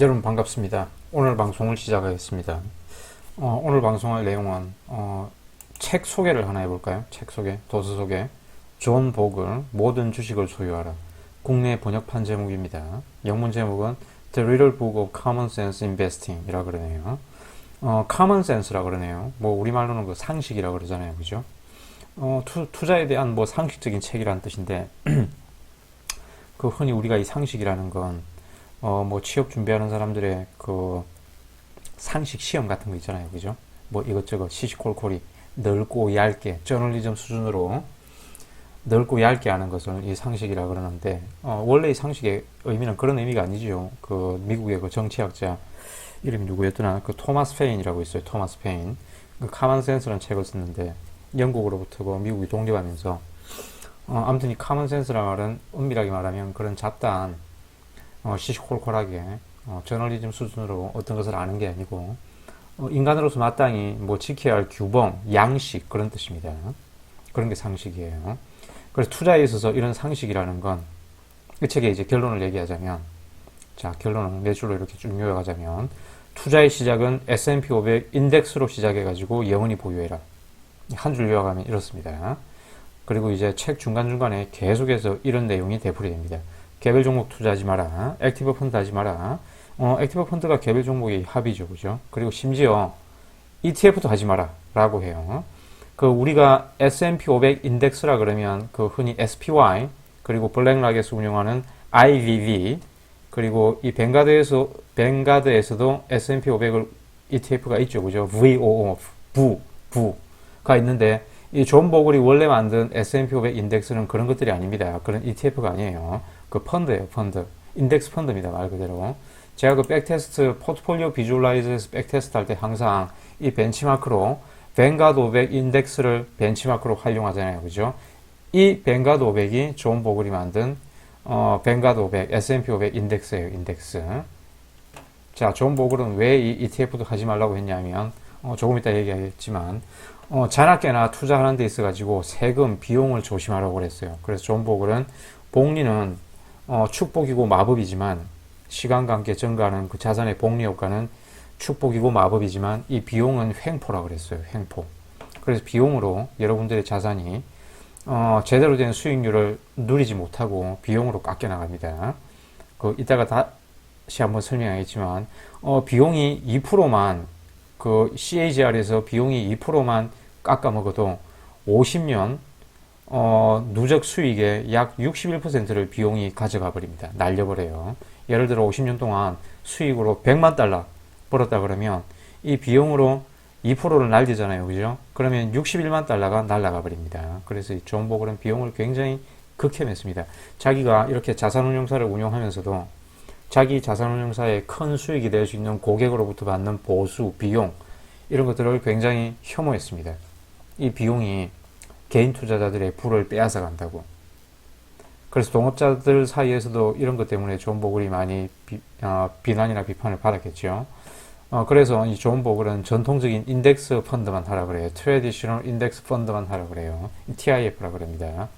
여러분 반갑습니다. 오늘 방송을 시작하겠습니다. 오늘 방송할 내용은 책 소개를 하나 해볼까요? 책 소개, 도서 소개. 존 보글, 모든 주식을 소유하라. 국내 번역판 제목입니다. 영문 제목은 The Little Book of Common Sense Investing 이라 그러네요. Common Sense라 그러네요. 뭐 우리말로는 그 상식이라 그러잖아요, 그죠? 투자에 대한 뭐 상식적인 책이라는 뜻인데 그 흔히 우리가 이 상식이라는 건 뭐 취업 준비하는 사람들의 그 상식 시험 같은 거 있잖아요, 그죠? 뭐 이것저것 시시콜콜이 넓고 얇게 저널리즘 수준으로 넓고 얇게 하는 것을 이 상식이라 그러는데 원래 이 상식의 의미는 그런 의미가 아니죠. 그 미국의 그 정치학자 이름이 누구였더라? 그 토마스 페인이라고 있어요. 토마스 페인. 그 카먼 센스라는 책을 썼는데 영국으로부터 그 미국이 독립하면서 아무튼 이 카먼 센스라는 말은 엄밀하게 말하면 그런 잡다한 시시콜콜하게 저널리즘 수준으로 어떤 것을 아는 게 아니고 인간으로서 마땅히 뭐 지켜야 할 규범, 양식 그런 뜻입니다. 그런 게 상식이에요. 그래서 투자에 있어서 이런 상식이라는 건 이 책의 이제 결론을 얘기하자면 자 결론을 네 줄로 이렇게 쭉 요약하자면 투자의 시작은 S&P 500 인덱스로 시작해가지고 영원히 보유해라. 한 줄 요약하면 이렇습니다. 그리고 이제 책 중간중간에 계속해서 이런 내용이 되풀이 됩니다. 개별 종목 투자하지 마라. 액티브 펀드 하지 마라. 액티브 펀드가 개별 종목의 합이죠. 그죠? 그리고 심지어 ETF도 하지 마라. 라고 해요. 그 우리가 S&P 500 인덱스라 그러면 그 흔히 SPY 그리고 블랙락에서 운영하는 IVV 그리고 이 뱅가드에서도 S&P 500을 ETF가 있죠. 그죠? VOO, 부가 있는데 이 존 보글이 원래 만든 S&P 500 인덱스는 그런 것들이 아닙니다. 그런 ETF가 아니에요. 그 펀드예요, 펀드. 인덱스 펀드입니다, 말 그대로. 제가 그 백테스트, 포트폴리오 비주얼라이저에서 백테스트 할 때 항상 이 벤치마크로 뱅가드 500 인덱스를 벤치마크로 활용하잖아요, 그죠? 이 뱅가드 500이 존 보글이 만든 뱅가드 500, S&P 500 인덱스예요, 인덱스. 자, 존 보글은 왜 이 ETF도 하지 말라고 했냐면 조금 이따 얘기하겠지만 자나깨나 투자하는 데 있어가지고 세금, 비용을 조심하라고 그랬어요. 그래서 존 보글은 복리는 축복이고 마법이지만 시간과 함께 증가하는 그 자산의 복리 효과는 축복이고 마법이지만 이 비용은 횡포라 그랬어요. 횡포. 그래서 비용으로 여러분들의 자산이 제대로 된 수익률을 누리지 못하고 비용으로 깎여 나갑니다. 그 이따가 다시 한번 설명하겠지만 비용이 2%만 그 CAGR에서 비용이 2%만 깎아 먹어도 50년 누적 수익의 약 61%를 비용이 가져가 버립니다. 날려버려요. 예를 들어 50년 동안 수익으로 100만 달러 벌었다 그러면 이 비용으로 2%를 날리잖아요. 그죠? 그러면 61만 달러가 날아가 버립니다. 그래서 이 존 보글은 비용을 굉장히 극혐했습니다. 자기가 이렇게 자산운용사를 운용하면서도 자기 자산운용사의 큰 수익이 될 수 있는 고객으로부터 받는 보수, 비용 이런 것들을 굉장히 혐오했습니다. 이 비용이 개인 투자자들의 부를 빼앗아 간다고. 그래서 동업자들 사이에서도 이런 것 때문에 존 보글이 많이 비난이나 비판을 받았겠죠. 그래서 이 존 보글은 전통적인 인덱스 펀드만 하라 그래요. 트래디셔널 인덱스 펀드만 하라 그래요. TIF라 그럽니다.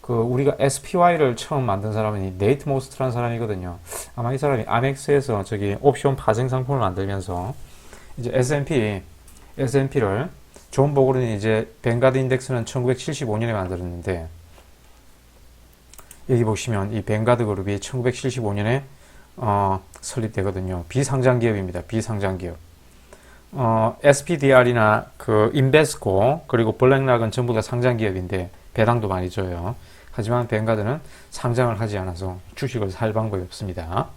그 우리가 SPY를 처음 만든 사람은 이 네이트 모스트라는 사람이거든요. 아마 이 사람이 아멕스에서 저기 옵션 파생 상품을 만들면서 이제 S&P를 존 보글은 이제 뱅가드 인덱스는 1975년에 만들었는데 여기 보시면 이 뱅가드 그룹이 1975년에 설립되거든요. 비상장 기업입니다. 비상장 기업. SPDR이나 그 인베스코 그리고 블랙락은 전부 다 상장 기업인데 배당도 많이 줘요. 하지만 뱅가드는 상장을 하지 않아서 주식을 살 방법이 없습니다.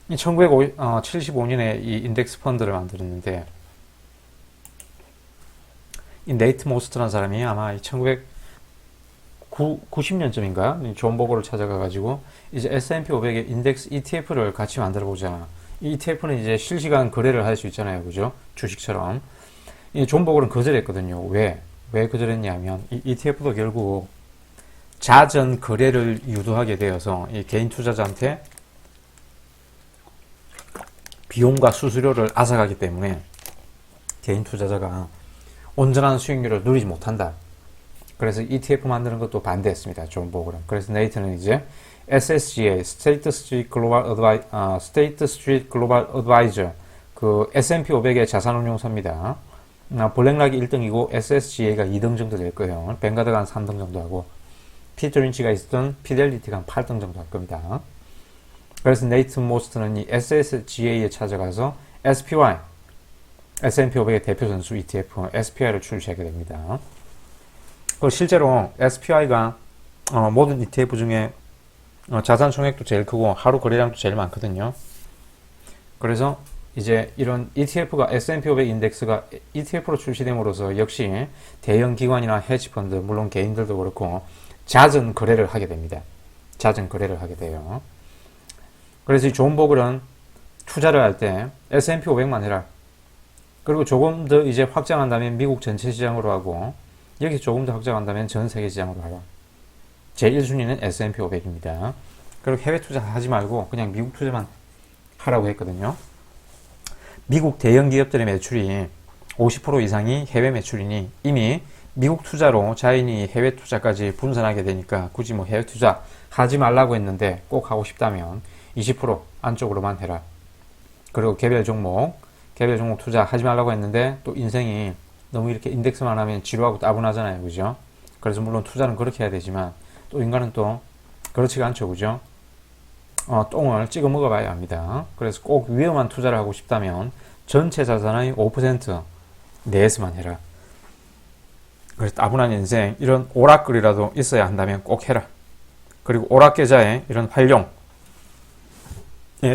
1975년에 이 인덱스 펀드를 만들었는데 이 네이트 모스트라는 사람이 아마 1990년쯤인가 존 보글을 찾아가가지고 이제 S&P 500의 인덱스 ETF를 같이 만들어보자. 이 ETF는 이제 실시간 거래를 할 수 있잖아요, 그죠? 주식처럼. 이 존 보글은 거절했거든요. 왜 거절했냐면 이 ETF도 결국 자전 거래를 유도하게 되어서 이 개인 투자자한테 비용과 수수료를 앗아가기 때문에 개인 투자자가 온전한 수익률을 누리지 못한다. 그래서 ETF 만드는 것도 반대했습니다. 존 보글은. 그래서 네이트는 이제 SSGA, State Street Global Advisor, 그 S&P 500의 자산운용사입니다. 블랙락이 1등이고 SSGA가 2등 정도 될 거예요. 뱅가드가 한 3등 정도 하고 피터 린치가 있었던 피델리티가 한 8등 정도 할 겁니다. 그래서 네이트 모스트는 이 SSGA에 찾아가서 SPY, S&P 500의 대표 선수 ETF SPY를 출시하게 됩니다. 실제로 SPY가 모든 ETF 중에 자산 총액도 제일 크고 하루 거래량도 제일 많거든요. 그래서 이제 이런 ETF가 S&P 500 인덱스가 ETF로 출시됨으로써 역시 대형 기관이나 헤지펀드, 물론 개인들도 그렇고 잦은 거래를 하게 됩니다. 잦은 거래를 하게 돼요. 그래서 이 존 보글은 투자를 할 때 S&P 500만 해라. 그리고 조금 더 이제 확장한다면 미국 전체 시장으로 하고 여기 조금 더 확장한다면 전 세계 시장으로 하라. 제1순위는 S&P 500입니다. 그리고 해외 투자 하지 말고 그냥 미국 투자만 하라고 했거든요. 미국 대형 기업들의 매출이 50% 이상이 해외 매출이니 이미 미국 투자로 자인이 해외 투자까지 분산하게 되니까 굳이 뭐 해외 투자 하지 말라고 했는데 꼭 하고 싶다면 20% 안쪽으로만 해라. 그리고 개별 종목 투자 하지 말라고 했는데 또 인생이 너무 이렇게 인덱스만 하면 지루하고 따분하잖아요. 그죠? 그래서 물론 투자는 그렇게 해야 되지만 또 인간은 또 그렇지가 않죠. 그죠? 똥을 찍어 먹어봐야 합니다. 그래서 꼭 위험한 투자를 하고 싶다면 전체 자산의 5% 내에서만 해라. 그래서 따분한 인생 이런 오락글이라도 있어야 한다면 꼭 해라. 그리고 오락계좌의 이런 활용에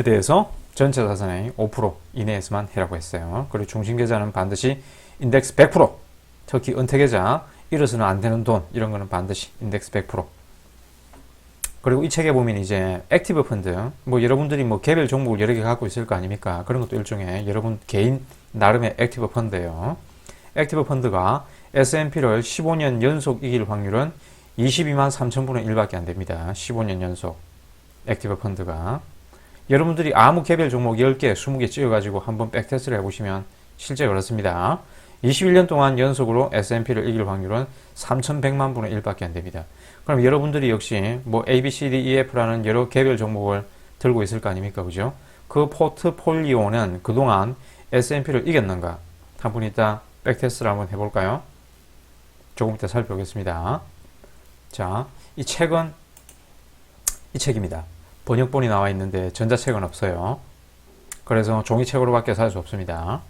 대해서 전체 자산의 5% 이내에서만 해라고 했어요. 그리고 중심계좌는 반드시 인덱스 100%, 특히 은퇴계좌, 잃어서는 안 되는 돈 이런 거는 반드시 인덱스 100%. 그리고 이 책에 보면 이제 액티브 펀드, 뭐 여러분들이 뭐 개별 종목을 여러 개 갖고 있을 거 아닙니까? 그런 것도 일종의 여러분 개인 나름의 액티브 펀드예요. 액티브 펀드가 S&P를 15년 연속 이길 확률은 22만 3천분의 1밖에 안 됩니다. 15년 연속 액티브 펀드가. 여러분들이 아무 개별 종목 10개, 20개 찍어가지고 한번 백테스트를 해보시면 실제 그렇습니다. 21년 동안 연속으로 S&P를 이길 확률은 3,100만 분의 1밖에 안 됩니다. 그럼 여러분들이 역시 뭐 A, B, C, D, E, F라는 여러 개별 종목을 들고 있을 거 아닙니까? 그죠? 그 포트폴리오는 그동안 S&P를 이겼는가? 한 분 이따 백테스트를 한번 해볼까요? 조금 이따 살펴보겠습니다. 자, 이 책은 이 책입니다. 번역본이 나와 있는데 전자책은 없어요. 그래서 종이책으로밖에 살 수 없습니다.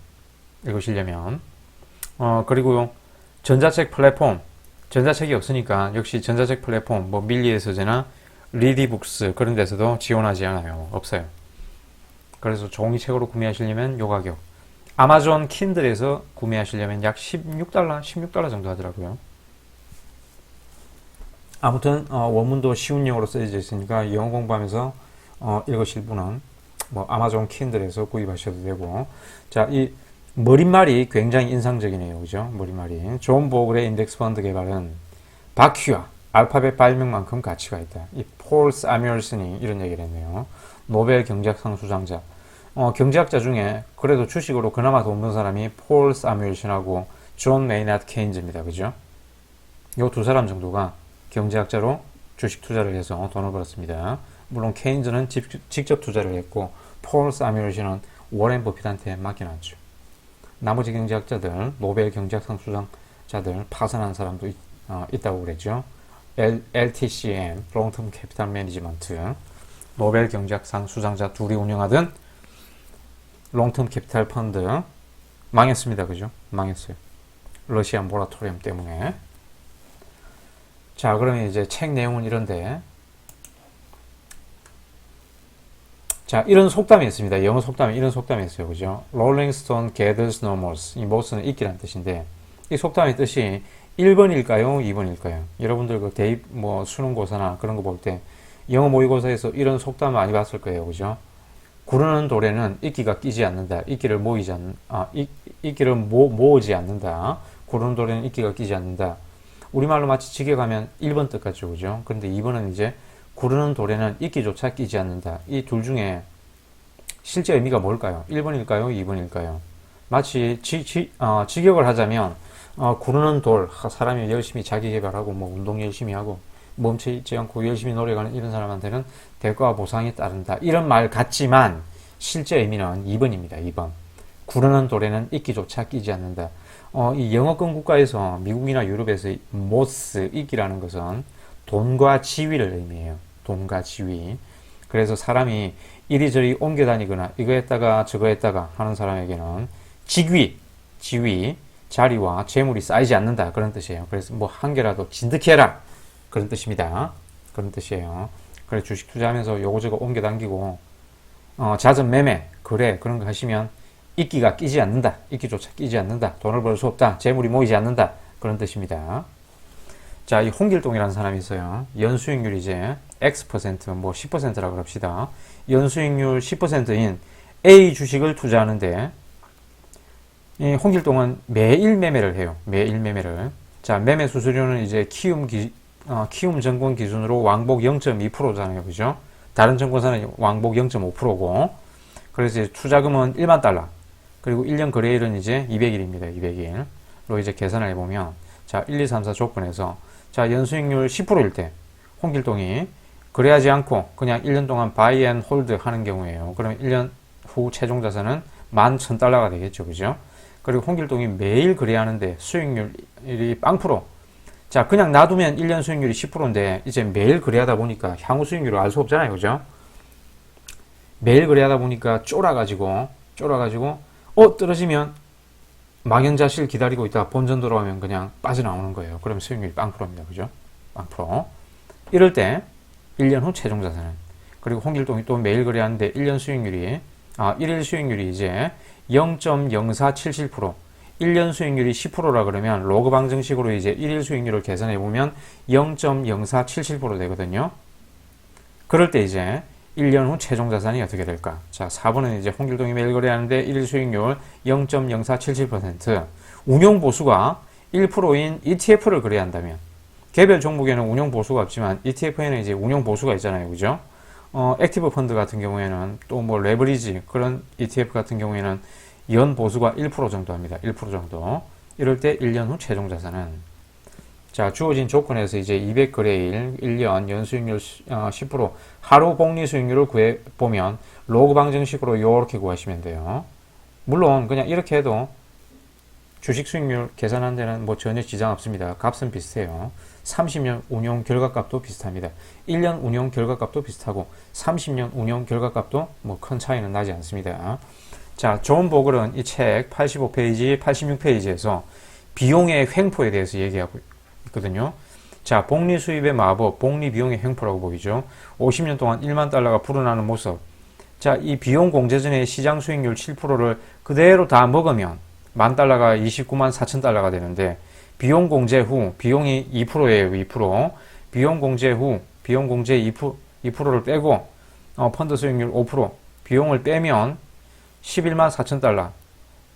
읽으시려면. 그리고 전자책 플랫폼, 전자책이 없으니까 역시 전자책 플랫폼, 뭐 밀리에서제나 리디북스 그런 데서도 지원하지 않아요. 없어요. 그래서 종이책으로 구매하시려면 요 가격. 아마존 킨들에서 구매하시려면 약 16달러 정도 하더라고요. 아무튼 원문도 쉬운 영어로 써져 있으니까 영어 공부하면서 읽으실 분은 뭐 아마존 킨들에서 구입하셔도 되고. 자, 이 머릿말이 굉장히 인상적이네요. 그죠? 머릿말이. 존 보글의 인덱스 펀드 개발은 바퀴와 알파벳 발명만큼 가치가 있다. 이 폴 사뮤엘슨이 이런 얘기를 했네요. 노벨 경제학상 수상자. 경제학자 중에 그래도 주식으로 그나마 돈 번 사람이 폴 사뮤엘슨하고 존 메이나드 케인즈입니다. 그죠? 요 두 사람 정도가 경제학자로 주식 투자를 해서 돈을 벌었습니다. 물론 케인즈는 직접 투자를 했고 폴 사뮤엘슨은 워렌 버핏한테 맡겨놨죠. 나머지 경제학자들, 노벨 경제학상 수상자들 파산한 사람도 있다고 그랬죠. LTCM, 롱텀 캐피탈 매니지먼트, 노벨 경제학상 수상자 둘이 운영하던 롱텀 캐피탈 펀드 망했습니다. 그죠? 망했어요. 러시아 모라토리엄 때문에. 자, 그러면 이제 책 내용은 이런데, 자, 이런 속담이 있습니다. 영어 속담에 이런 속담이 있어요. 그죠? Rolling Stone gathers no moss. 이 moss는 이끼라는 뜻인데, 이 속담의 뜻이 1번일까요? 2번일까요? 여러분들 그 대입, 뭐, 수능고사나 그런 거 볼 때, 영어 모의고사에서 이런 속담 많이 봤을 거예요. 그죠? 구르는 돌에는 이끼가 끼지 않는다. 이끼를 모으지 않는다. 구르는 돌에는 이끼가 끼지 않는다. 우리말로 마치 직역하면 1번 뜻 같죠. 그죠? 그런데 2번은 이제 구르는 돌에는 이끼조차 끼지 않는다. 이 둘 중에 실제 의미가 뭘까요? 1번일까요? 2번일까요? 마치 직역을 하자면 구르는 돌, 사람이 열심히 자기 개발하고 뭐 운동 열심히 하고 멈춰있지 않고 열심히 노력하는 이런 사람한테는 대가와 보상이 따른다. 이런 말 같지만 실제 의미는 2번입니다. 2번. 구르는 돌에는 이끼조차 끼지 않는다. 이 영어권 국가에서 미국이나 유럽에서 모스, 이끼라는 것은 돈과 지위를 의미해요. 돈과 지위. 그래서 사람이 이리저리 옮겨 다니거나 이거 했다가 저거 했다가 하는 사람에게는 직위, 지위, 자리와 재물이 쌓이지 않는다. 그런 뜻이에요. 그래서 뭐 한 개라도 진득히 해라. 그런 뜻입니다. 그런 뜻이에요. 그래 주식 투자하면서 요거저거 옮겨 당기고 잦은 매매, 거래 그런 거 하시면 이끼가 끼지 않는다. 이끼조차 끼지 않는다. 돈을 벌 수 없다. 재물이 모이지 않는다. 그런 뜻입니다. 자, 이 홍길동이라는 사람이 있어요. 연수익률이 이제 X%, 뭐 10%라고 그럽시다. 연수익률 10%인 A 주식을 투자하는데, 이 홍길동은 매일 매매를 해요. 매일 매매를. 자, 매매 수수료는 이제 키움 증권 기준으로 왕복 0.2%잖아요. 그죠? 다른 증권사는 왕복 0.5%고, 그래서 이제 투자금은 1만 달러. 그리고 1년 거래일은 이제 200일입니다. 200일로 이제 계산을 해보면, 자, 1, 2, 3, 4 조건에서, 자, 연수익률 10%일 때, 홍길동이 거래하지 않고 그냥 1년 동안 바이 앤 홀드 하는 경우에요. 그러면 1년 후 최종 자산은 11,000달러가 되겠죠. 그죠? 그리고 홍길동이 매일 거래하는데 수익률이 빵프로. 자, 그냥 놔두면 1년 수익률이 10%인데, 이제 매일 거래하다 보니까 향후 수익률을 알 수 없잖아요. 그죠? 매일 거래하다 보니까 쫄아가지고, 떨어지면 망연자실 기다리고 있다가 본전 돌아오면 그냥 빠져나오는 거예요. 그럼 수익률이 빵프로입니다. 그죠? 빵프로. 이럴 때 1년 후 최종 자산은, 그리고 홍길동이 또 매일 거래하는데 1년 수익률이 1일 수익률이 이제 0.0477%, 1년 수익률이 10%라 그러면 로그 방정식으로 이제 1일 수익률을 계산해 보면 0.0477% 되거든요. 그럴 때 이제 1년 후 최종 자산이 어떻게 될까? 자, 4번은 이제 홍길동이 매일 거래하는데 1일 수익률 0.0477%, 운용 보수가 1%인 ETF를 거래한다면, 개별 종목에는 운용 보수가 없지만 ETF에는 이제 운용 보수가 있잖아요. 그죠? 액티브 펀드 같은 경우에는 또 뭐 레버리지 그런 ETF 같은 경우에는 연 보수가 1% 정도 합니다. 1% 정도. 이럴 때 1년 후 최종 자산은, 자, 주어진 조건에서 이제 200거래일, 1년 연수익률 10%, 하루 복리 수익률을 구해보면 로그 방정식으로 이렇게 구하시면 돼요. 물론 그냥 이렇게 해도 주식 수익률 계산하는 데는 뭐 전혀 지장 없습니다. 값은 비슷해요. 30년 운용 결과값도 비슷합니다. 1년 운용 결과값도 비슷하고 30년 운용 결과값도 뭐 큰 차이는 나지 않습니다. 자, 존 보글은 이 책 85페이지, 86페이지에서 비용의 횡포에 대해서 얘기하고 있거든요. 자, 복리 수입의 마법, 복리 비용의 횡포라고 보이죠. 50년 동안 1만 달러가 불어나는 모습. 자, 이 비용 공제 전에 시장 수익률 7%를 그대로 다 먹으면 10,000달러가 29만 4천 달러가 되는데, 비용 공제 후, 비용이 2%예요, 2%. 비용 공제 후, 비용 공제 2%를 빼고, 펀드 수익률 5%, 비용을 빼면 11만 4천 달러.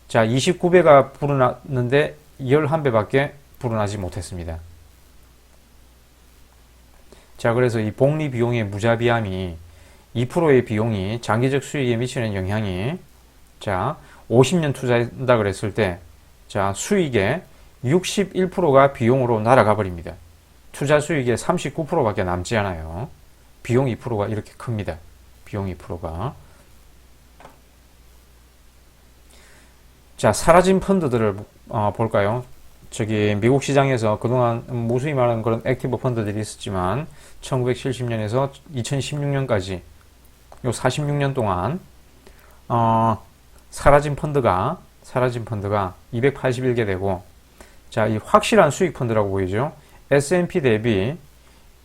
자, 29배가 불어났는데 11배밖에 불어나지 못했습니다. 자, 그래서 이 복리 비용의 무자비함이 2%의 비용이 장기적 수익에 미치는 영향이, 자, 50년 투자한다 그랬을 때, 자, 수익의 61%가 비용으로 날아가 버립니다. 투자 수익의 39%밖에 남지 않아요. 비용 2%가 이렇게 큽니다. 비용 2%가. 자, 사라진 펀드들을 볼까요? 저기 미국 시장에서 그동안 무수히 많은 그런 액티브 펀드들이 있었지만 1970년에서 2016년까지 요 46년 동안 사라진 펀드가 281개 되고, 자, 이 확실한 수익 펀드라고 보이죠. S&P 대비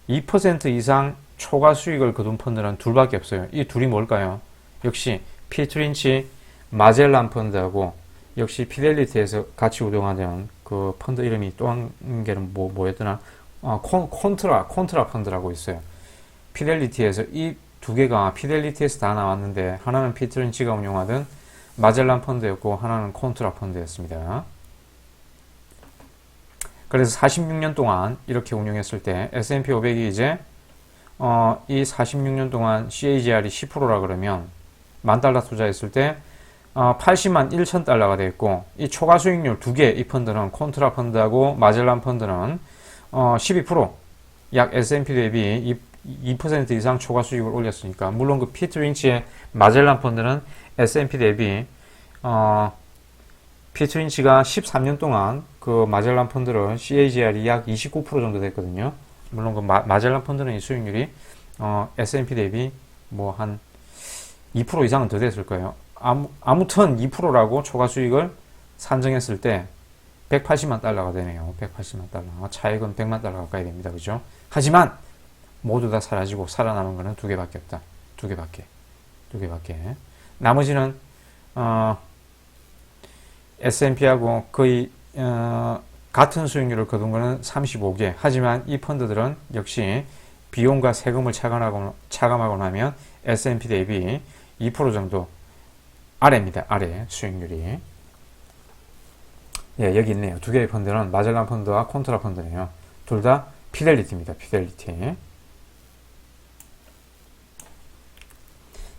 2% 이상 초과 수익을 거둔 펀드는 둘밖에 없어요. 이 둘이 뭘까요? 역시 피트린치 마젤란 펀드하고, 역시 피델리티에서 같이 운영하는 그 펀드 이름이 또 한 개는 뭐였더나? 콘트라 펀드라고 있어요. 피델리티에서 이 두 개가 피델리티에서 다 나왔는데, 하나는 피트린치가 운영하던 마젤란 펀드였고 하나는 콘트라 펀드였습니다. 그래서 46년 동안 이렇게 운영했을 때 S&P 500이 이제 이 46년 동안 CAGR이 10%라 그러면 $10,000 투자했을 때 80만 1천 달러가 돼 있고, 이 초과 수익률 두 개, 이 펀드는 콘트라 펀드하고 마젤란 펀드는 12%, 약 S&P 대비 2% 이상 초과 수익을 올렸으니까, 물론 그 피트 린치의 마젤란 펀드는 S&P 대비 피트 린치가 13년 동안 그 마젤란 펀드를 CAGR이 약 29% 정도 됐거든요. 물론 그 마젤란 펀드는 이 수익률이 S&P 대비 뭐 한 2% 이상은 더 됐을 거예요. 아무튼 2%라고 초과 수익을 산정했을 때 180만 달러가 되네요. 180만 달러. 차익은 100만 달러 가까이 됩니다. 그죠? 하지만 모두 다 사라지고 살아남은 거는 두 개밖에 없다. 두 개밖에. 나머지는 S&P하고 거의 같은 수익률을 거둔 거는 35개. 하지만 이 펀드들은 역시 비용과 세금을 차감하고 나면 S&P 대비 2% 정도 아래입니다. 아래 수익률이. 예, 여기 있네요. 두 개의 펀드는 마젤란 펀드와 콘트라 펀드네요. 둘 다 피델리티입니다. 피델리티.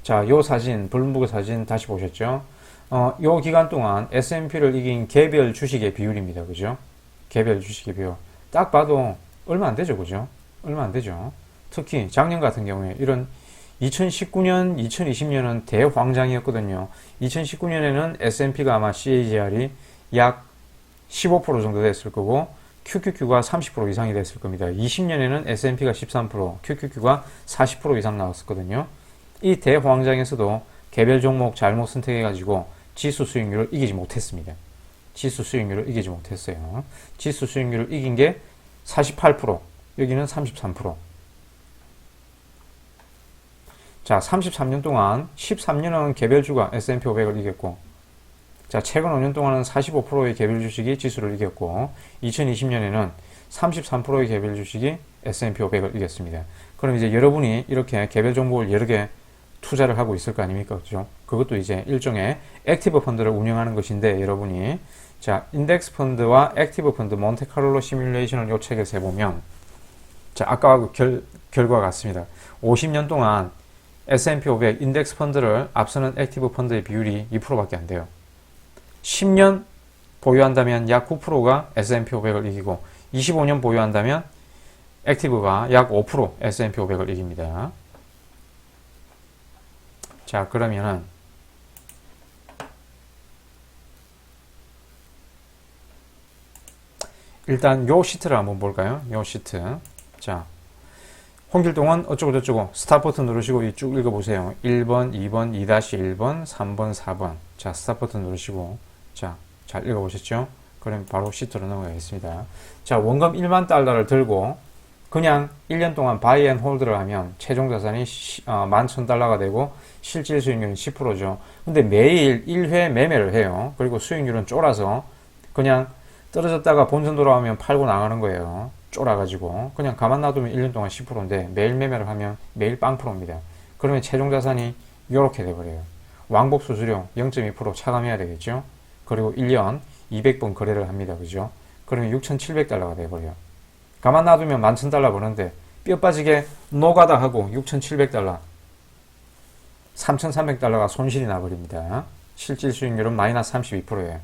자, 요 사진, 블룸버그 사진 다시 보셨죠? 요 기간 동안 S&P를 이긴 개별 주식의 비율입니다. 그죠? 개별 주식의 비율. 딱 봐도 얼마 안 되죠. 그죠? 얼마 안 되죠. 특히 작년 같은 경우에 이런 2019년, 2020년은 대황장이었거든요. 2019년에는 S&P가 아마 CAGR이 약 15% 정도 됐을 거고 QQQ가 30% 이상이 됐을 겁니다. 20년에는 S&P가 13%, QQQ가 40% 이상 나왔었거든요. 이 대황장에서도 개별 종목 잘못 선택해가지고 지수 수익률을 이기지 못했습니다. 지수 수익률을 이기지 못했어요. 지수 수익률을 이긴 게 48%, 여기는 33%. 자, 33년 동안 13년은 개별주가 S&P 500을 이겼고, 자, 최근 5년 동안은 45%의 개별 주식이 지수를 이겼고, 2020년에는 33%의 개별 주식이 S&P 500을 이겼습니다. 그럼 이제 여러분이 이렇게 개별 종목을 여러 개 투자를 하고 있을 거 아닙니까? 그죠? 그것도 이제 일종의 액티브 펀드를 운영하는 것인데, 여러분이 자, 인덱스 펀드와 액티브 펀드 몬테카를로 시뮬레이션을 요 책에서 해보면, 자, 아까와 결과가 같습니다. 50년 동안 S&P 500 인덱스 펀드를 앞서는 액티브 펀드의 비율이 2%밖에 안 돼요. 10년 보유한다면 약 9%가 S&P 500을 이기고 25년 보유한다면 액티브가 약 5% S&P 500을 이깁니다. 자, 그러면은 일단 요 시트를 한번 볼까요? 요 시트. 자, 홍길동은 어쩌고저쩌고 스탑 버튼 누르시고 쭉 읽어보세요. 1번, 2번, 2-1번, 3번, 4번. 자, 스탑 버튼 누르시고 자, 잘 읽어보셨죠? 그럼 바로 시트로 넘어가겠습니다. 자, 원금 1만 달러를 들고 그냥 1년 동안 바이 앤 홀드를 하면 최종 자산이 11,000달러가 되고 실질 수익률은 10%죠. 근데 매일 1회 매매를 해요. 그리고 수익률은 쫄아서 그냥 떨어졌다가 본전 돌아오면 팔고 나가는 거예요. 쫄아가지고 그냥 가만 놔두면 1년 동안 10%인데 매일 매매를 하면 매일 빵프로입니다. 그러면 최종 자산이 이렇게 돼버려요. 왕복 수수료 0.2% 차감해야 되겠죠. 그리고 1년 200번 거래를 합니다. 그죠? 그러면 6,700달러가 돼버려요. 가만 놔두면 11,000달러 버는데 뼈 빠지게 노가다 하고 6,700달러 3,300달러가 손실이 나버립니다. 실질 수익률은 마이너스 32%예요.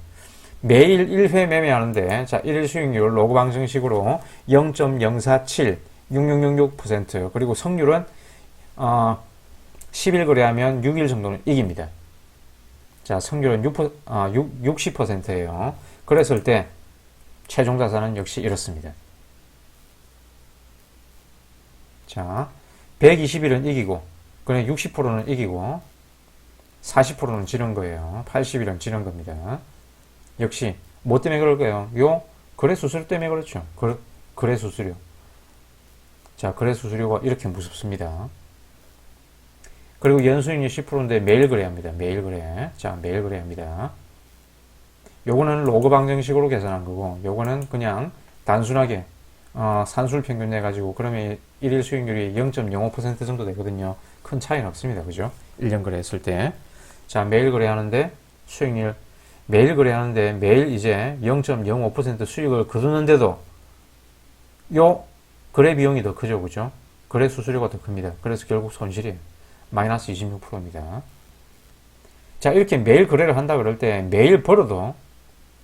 매일 1회 매매하는데 자 1일 수익률 로그 방정식으로 0.047 6666% 그리고 성률은 10일 거래하면 6일 정도는 이깁니다. 자, 성률은 60%예요. 그랬을 때 최종 자산은 역시 이렇습니다. 자, 120일은 이기고 그냥 60%는 이기고 40%는 지른 거예요. 80일은 지른 겁니다. 역시 뭐 때문에 그럴까요? 요 거래 수수료 때문에 그렇죠. 거래 수수료. 자, 거래 수수료가 이렇게 무섭습니다. 그리고 연수익률 10%인데 매일 거래합니다. 매일 거래. 자, 매일 거래합니다. 요거는 로그 방정식으로 계산한 거고, 요거는 그냥 단순하게 산술 평균 내가지고 그러면 1일 수익률이 0.05% 정도 되거든요. 큰 차이는 없습니다. 그죠? 1년 거래했을 때. 자, 매일 거래하는데 수익률 매일 거래하는데 매일 이제 0.05% 수익을 거두는데도 요 거래 비용이 더 크죠. 그죠? 거래 수수료가 더 큽니다. 그래서 결국 손실이에요. 마이너스 26%입니다. 자, 이렇게 매일 거래를 한다 그럴 때 매일 벌어도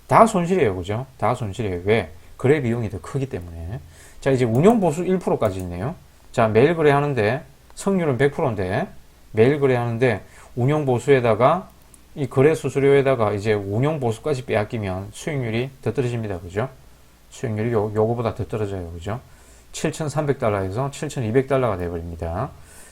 다 손실이에요. 그죠? 다 손실이에요. 왜? 거래 비용이 더 크기 때문에. 자, 이제 운용보수 1%까지 있네요. 자, 매일 거래하는데 성률은 100%인데 매일 거래하는데 운용보수에다가 이 거래 수수료에다가 이제 운용보수까지 빼앗기면 수익률이 더 떨어집니다. 그죠? 수익률이 요거보다 더 떨어져요. 그죠? 7,300달러에서 7,200달러가 되어버립니다.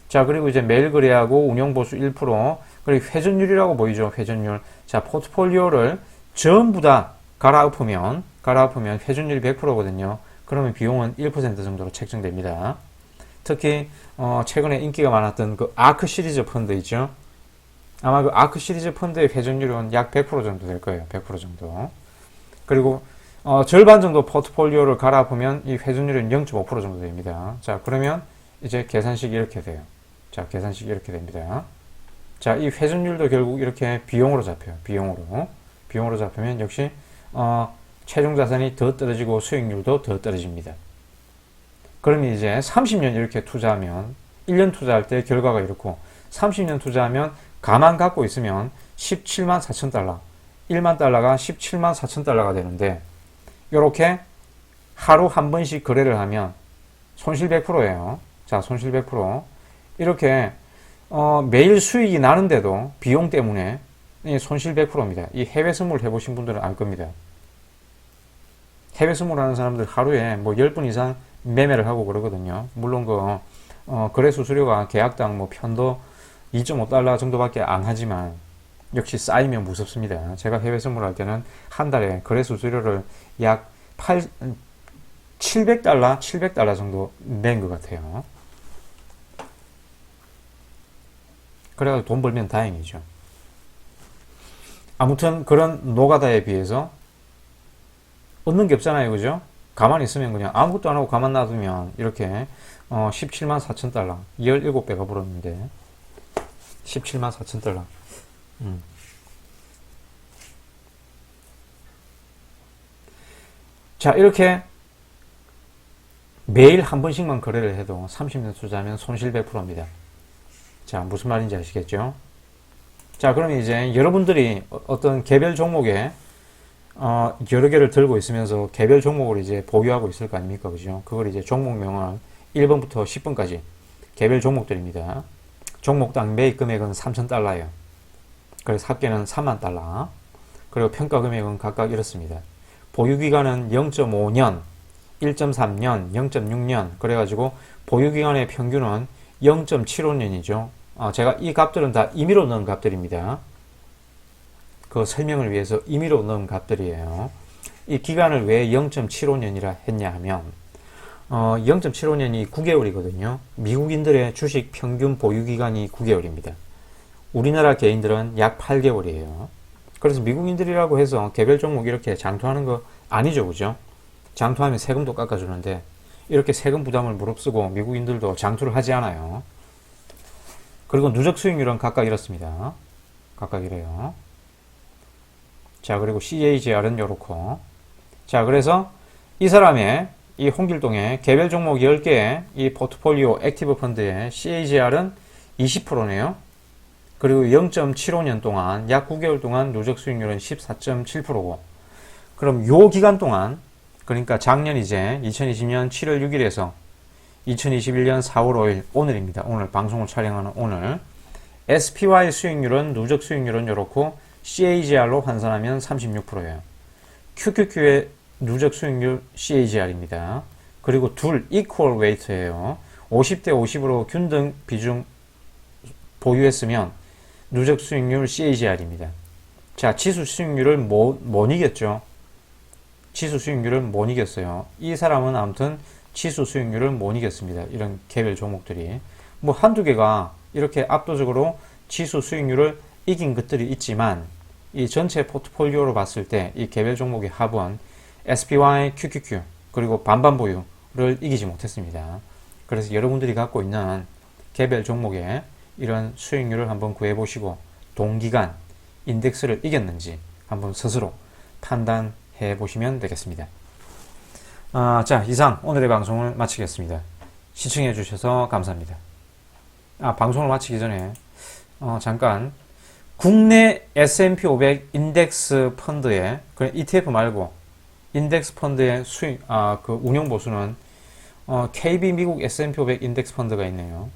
자, 그리고 이제 매일 거래하고 운용보수 1%, 그리고 회전율이라고 보이죠? 회전율. 자, 포트폴리오를 전부 다 갈아엎으면 회전율이 100%거든요. 그러면 비용은 1% 정도로 책정됩니다. 특히 최근에 인기가 많았던 그 아크 시리즈 펀드 있죠? 아마 그 아크 시리즈 펀드의 회전율은 약 100% 정도 될 거예요. 100% 정도. 그리고 절반 정도 포트폴리오를 갈아엎으면 이 회전율은 0.5% 정도 됩니다. 자, 그러면 이제 계산식이 이렇게 돼요. 자, 계산식이 이렇게 됩니다. 자, 이 회전율도 결국 이렇게 비용으로 잡혀요. 비용으로 잡히면 역시 최종 자산이 더 떨어지고 수익률도 더 떨어집니다. 그러면 이제 30년 이렇게 투자하면 1년 투자할 때 결과가 이렇고 30년 투자하면 가만 갖고 있으면 17만 4천 달러 1만 달러가 17만 4천 달러가 되는데 이렇게 하루 한 번씩 거래를 하면 손실 100%예요. 자, 손실 100%. 이렇게 매일 수익이 나는데도 비용 때문에 손실 100%입니다. 이 해외 선물 해보신 분들은 알 겁니다. 해외 선물 하는 사람들 하루에 뭐 10분 이상 매매를 하고 그러거든요. 물론 거래 수수료가 계약당 뭐 편도 2.5달러 정도밖에 안 하지만 역시 쌓이면 무섭습니다. 제가 해외 선물할 때는 한 달에 거래 수수료를 약 700달러 정도 낸 것 같아요. 그래가지고 돈 벌면 다행이죠. 아무튼 그런 노가다에 비해서 얻는 게 없잖아요. 그죠? 가만히 있으면 그냥 아무것도 안 하고 가만 놔두면 이렇게 17만 4천 달러 17배가 벌었는데 17만 4천 달러 자, 이렇게 매일 한 번씩만 거래를 해도 30년 투자하면 손실 100%입니다. 자, 무슨 말인지 아시겠죠? 자, 그러면 이제 여러분들이 어떤 개별 종목에 여러 개를 들고 있으면서 개별 종목을 이제 보유하고 있을 거 아닙니까? 그죠? 그걸 이제 종목명을 1번부터 10번까지 개별 종목들입니다. 종목당 매입 금액은 3,000달러예요. 그래서 합계는 3만 달러. 그리고 평가 금액은 각각 이렇습니다. 보유기간은 0.5년, 1.3년, 0.6년. 그래가지고 보유기간의 평균은 0.75년이죠. 제가 이 값들은 다 임의로 넣은 값들입니다. 그 설명을 위해서 임의로 넣은 값들이에요. 이 기간을 왜 0.75년이라 했냐 하면 0.75년이 9개월이거든요. 미국인들의 주식 평균 보유기간이 9개월입니다. 우리나라 개인들은 약 8개월이에요. 그래서 미국인들이라고 해서 개별 종목 이렇게 장투하는 거 아니죠. 그죠? 장투하면 세금도 깎아주는데 이렇게 세금 부담을 무릅쓰고 미국인들도 장투를 하지 않아요. 그리고 누적 수익률은 각각 이렇습니다. 각각 이래요. 자, 그리고 CAGR은 요렇고. 자, 그래서 이 사람의 이 홍길동의 개별 종목 10개의 이 포트폴리오 액티브 펀드의 CAGR은 20%네요. 그리고 0.75년 동안 약 9개월 동안 누적 수익률은 14.7%고. 그럼 요 기간 동안, 그러니까 작년 이제 2020년 7월 6일에서 2021년 4월 5일 오늘입니다. 오늘 방송을 촬영하는 오늘 SPY 수익률은 누적 수익률은 이렇고 CAGR로 환산하면 36%예요. QQQ의 누적 수익률 CAGR입니다. 그리고 둘 equal weight예요. 50대 50으로 균등 비중 보유했으면 누적 수익률 CAGR입니다. 자, 지수 수익률을 못 이겼죠. 지수 수익률을 못 이겼어요. 이 사람은 아무튼 지수 수익률을 못 이겼습니다. 이런 개별 종목들이. 뭐 한두 개가 이렇게 압도적으로 지수 수익률을 이긴 것들이 있지만 이 전체 포트폴리오로 봤을 때 이 개별 종목의 합은 SPY, QQQ 그리고 반반 보유를 이기지 못했습니다. 그래서 여러분들이 갖고 있는 개별 종목의 이런 수익률을 한번 구해보시고 동기간 인덱스를 이겼는지 한번 스스로 판단해 보시면 되겠습니다. 자, 이상 오늘의 방송을 마치겠습니다. 시청해 주셔서 감사합니다. 방송을 마치기 전에 잠깐 국내 S&P 500 인덱스 펀드의 그 ETF 말고 인덱스 펀드의 수익 그 운용 보수는 KB 미국 S&P 500 인덱스 펀드가 있네요.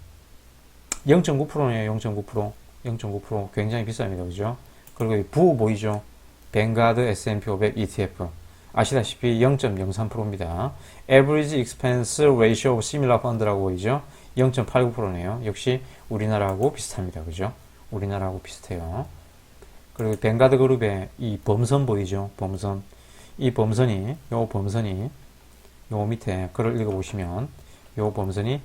0.9%네요. 0.9%. 0.9% 굉장히 비쌉니다. 그죠? 그리고 부 보이죠? 뱅가드 S&P 500 ETF. 아시다시피 0.03%입니다. Average Expense Ratio of Similar Fund라고 보이죠? 0.89%네요. 역시 우리나라하고 비슷합니다. 그죠? 우리나라하고 비슷해요. 그리고 뱅가드 그룹의 이 범선 보이죠? 범선. 이 범선이, 요 밑에 글을 읽어보시면, 요 범선이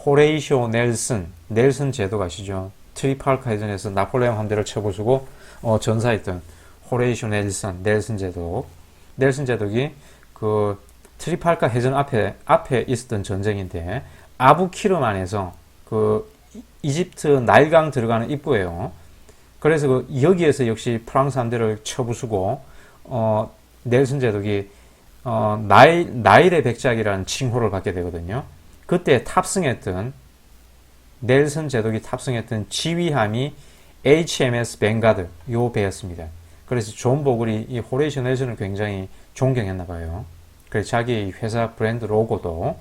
호레이쇼 넬슨 제도가 아시죠? 트리팔카 해전에서 나폴레옹 함대를 쳐부수고, 전사했던 호레이쇼 넬슨 제도. 넬슨 제독이 그 트리팔카 해전 앞에 있었던 전쟁인데, 아부키르만에서 그 이집트 나일강 들어가는 입구예요. 그래서 여기에서 역시 프랑스 함대를 쳐부수고 넬슨 제독이 나일의 백작이라는 칭호를 받게 되거든요. 그때 넬슨 제독이 탑승했던 지휘함이 HMS 뱅가드 요 배였습니다. 그래서 존 보글이 이 호레이쇼 넬슨을 굉장히 존경했나 봐요. 그래서 자기 회사 브랜드 로고도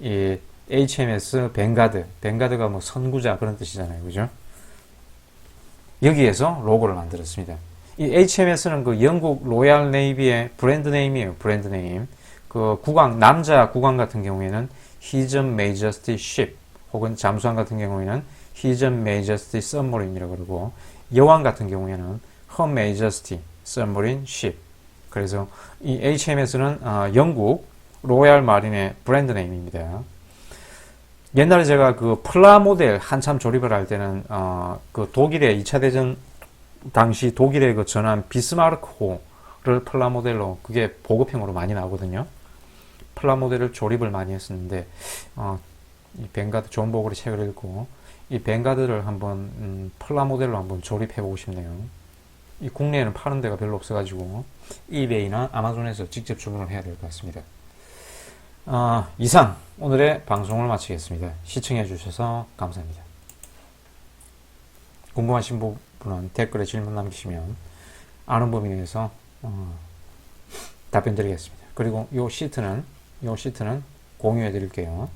이 HMS 뱅가드가 뭐 선구자 그런 뜻이잖아요. 그죠? 여기에서 로고를 만들었습니다. 이 HMS는 그 영국 로얄 네이비의 브랜드 네임이에요. 브랜드 네임. 그 남자 국왕 같은 경우에는 His Majesty Ship 혹은 잠수함 같은 경우에는 His Majesty Submarine이라고 그러고 여왕 같은 경우에는 Her Majesty Submarine Ship. 그래서 이 HMS는 영국 로얄 마린의 브랜드 네임입니다. 옛날에 제가 그 플라모델 한참 조립을 할 때는 그 독일의 2차 대전 당시 독일의 그 전함 비스마르크호를 플라모델로 그게 보급형으로 많이 나오거든요. 플라모델을 조립을 많이 했었는데 이 뱅가드 존 보글의 책을 읽고 이 뱅가드를 한번 플라모델로 한번 조립해 보고 싶네요. 이 국내에는 파는 데가 별로 없어가지고 이베이나 아마존에서 직접 주문을 해야 될 것 같습니다. 이상 오늘의 방송을 마치겠습니다. 시청해 주셔서 감사합니다. 궁금하신 부분은 댓글에 질문 남기시면 아는 범위 내에서 답변 드리겠습니다. 그리고 요 시트는 공유해 드릴게요.